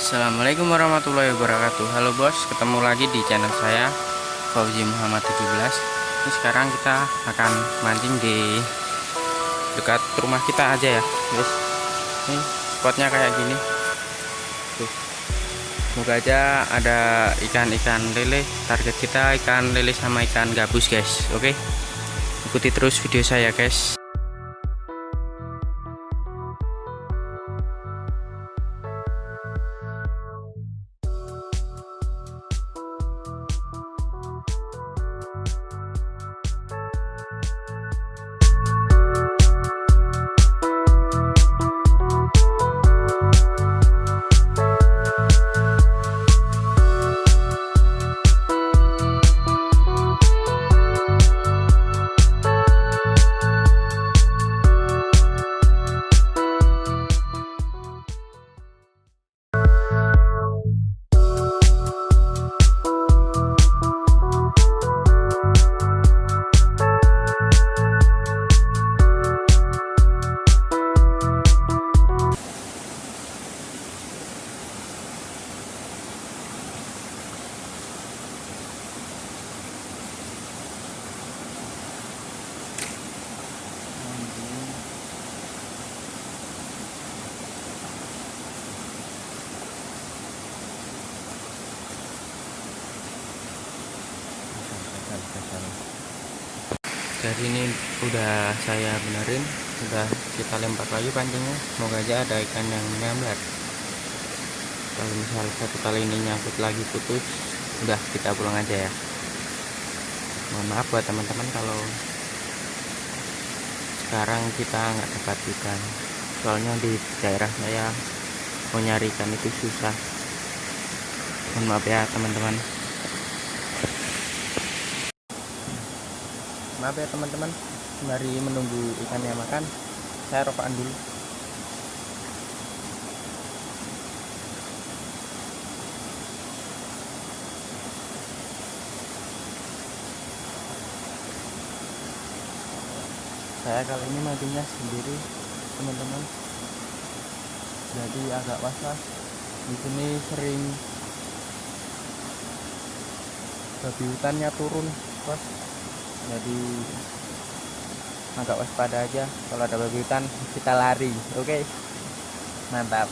Assalamualaikum warahmatullahi wabarakatuh. Halo bos, ketemu lagi di channel saya Fauzi Muhammad 17. Ini sekarang kita akan mancing di dekat rumah kita aja ya guys. Ini spotnya kayak gini tuh. Semoga aja ada ikan-ikan lele. Target kita ikan lele sama ikan gabus guys. Oke, ikuti terus video saya guys. Jadi ini udah saya benerin, udah kita lempar lagi pancingnya. Semoga aja ada ikan yang nyambar. Kalau misal satu kali ini nyangkut lagi putus, udah kita pulang aja ya. Mohon maaf buat teman-teman kalau sekarang kita nggak dapat ikan, soalnya di daerah saya mau nyari ikan itu susah. Mohon maaf ya teman-teman. Maaf ya teman-teman, sembari menunggu ikannya makan, saya rokokan dulu. Saya kali ini mancingnya sendiri teman-teman, jadi agak was-was. Di sini sering babi hutannya turun bos, jadi agak waspada aja. Kalau ada babi hutan kita lari. Oke, mantap.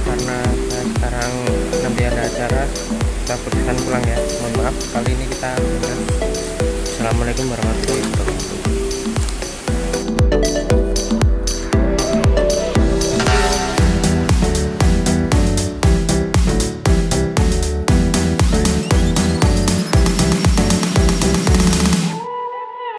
Karena sekarang nanti ada acara, kita putuskan pulang ya. Mohon maaf kali ini kita. Assalamualaikum warahmatullahi wabarakatuh.